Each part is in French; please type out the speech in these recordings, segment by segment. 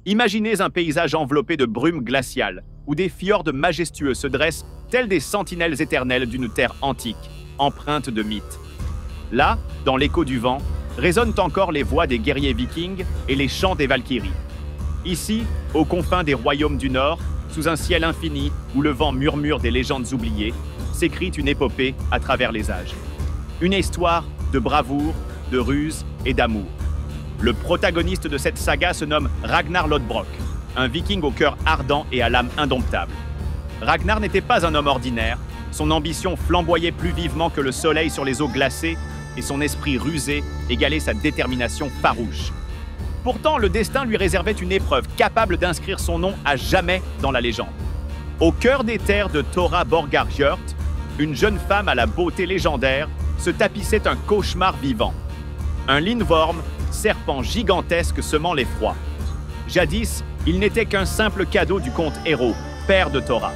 Imaginez un paysage enveloppé de brumes glaciales, où des fjords majestueux se dressent tels des sentinelles éternelles d'une terre antique, empreinte de mythes. Là, dans l'écho du vent, résonnent encore les voix des guerriers vikings et les chants des Valkyries. Ici, aux confins des royaumes du Nord, sous un ciel infini où le vent murmure des légendes oubliées, s'écrit une épopée à travers les âges. Une histoire de bravoure, de ruse et d'amour. Le protagoniste de cette saga se nomme Ragnar Lodbrok, un viking au cœur ardent et à l'âme indomptable. Ragnar n'était pas un homme ordinaire, son ambition flamboyait plus vivement que le soleil sur les eaux glacées et son esprit rusé égalait sa détermination farouche. Pourtant, le destin lui réservait une épreuve capable d'inscrire son nom à jamais dans la légende. Au cœur des terres de Thora Borgarhjört, une jeune femme à la beauté légendaire se tapissait un cauchemar vivant. Un Lindworm, serpent gigantesque semant l'effroi. Jadis, il n'était qu'un simple cadeau du comte Héros, père de Thora.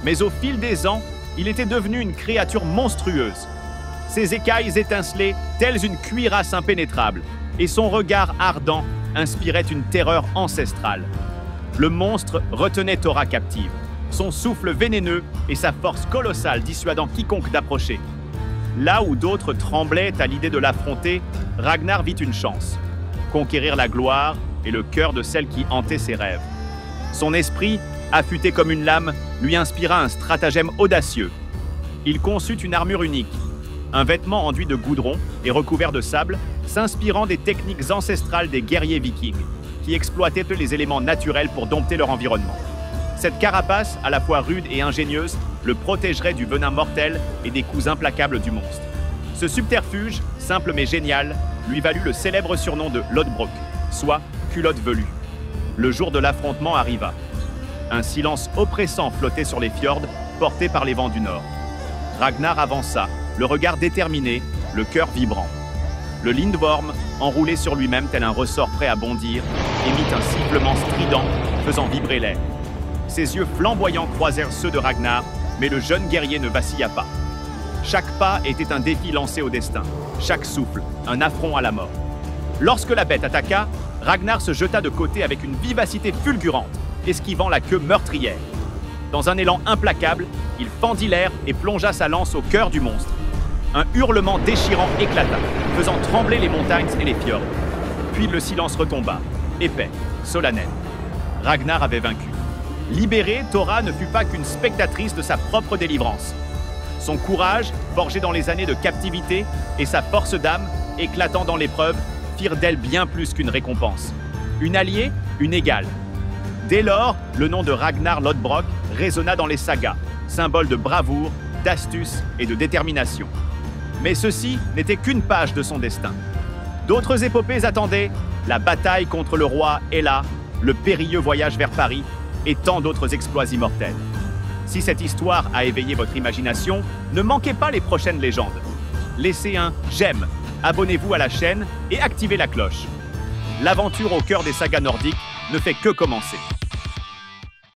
Mais au fil des ans, il était devenu une créature monstrueuse. Ses écailles étincelaient telles une cuirasse impénétrable, et son regard ardent inspirait une terreur ancestrale. Le monstre retenait Thora captive, son souffle vénéneux et sa force colossale dissuadant quiconque d'approcher. Là où d'autres tremblaient à l'idée de l'affronter, Ragnar vit une chance, conquérir la gloire et le cœur de celle qui hantait ses rêves. Son esprit, affûté comme une lame, lui inspira un stratagème audacieux. Il conçut une armure unique, un vêtement enduit de goudron et recouvert de sable, s'inspirant des techniques ancestrales des guerriers vikings, qui exploitaient les éléments naturels pour dompter leur environnement. Cette carapace, à la fois rude et ingénieuse, le protégerait du venin mortel et des coups implacables du monstre. Ce subterfuge, simple mais génial, lui valut le célèbre surnom de Lodbrok, soit culotte velue. Le jour de l'affrontement arriva. Un silence oppressant flottait sur les fjords, portés par les vents du nord. Ragnar avança, le regard déterminé, le cœur vibrant. Le Lindworm, enroulé sur lui-même tel un ressort prêt à bondir, émit un sifflement strident, faisant vibrer l'air. Ses yeux flamboyants croisèrent ceux de Ragnar, mais le jeune guerrier ne vacilla pas. Chaque pas était un défi lancé au destin, chaque souffle, un affront à la mort. Lorsque la bête attaqua, Ragnar se jeta de côté avec une vivacité fulgurante, esquivant la queue meurtrière. Dans un élan implacable, il fendit l'air et plongea sa lance au cœur du monstre. Un hurlement déchirant éclata, faisant trembler les montagnes et les fjords. Puis le silence retomba, épais, solennel. Ragnar avait vaincu. Libérée, Thora ne fut pas qu'une spectatrice de sa propre délivrance. Son courage, forgé dans les années de captivité, et sa force d'âme, éclatant dans l'épreuve, firent d'elle bien plus qu'une récompense. Une alliée, une égale. Dès lors, le nom de Ragnar Lodbrok résonna dans les sagas, symbole de bravoure, d'astuce et de détermination. Mais ceci n'était qu'une page de son destin. D'autres épopées attendaient, la bataille contre le roi Hela, le périlleux voyage vers Paris, et tant d'autres exploits immortels. Si cette histoire a éveillé votre imagination, ne manquez pas les prochaines légendes. Laissez un j'aime, abonnez-vous à la chaîne et activez la cloche. L'aventure au cœur des sagas nordiques ne fait que commencer.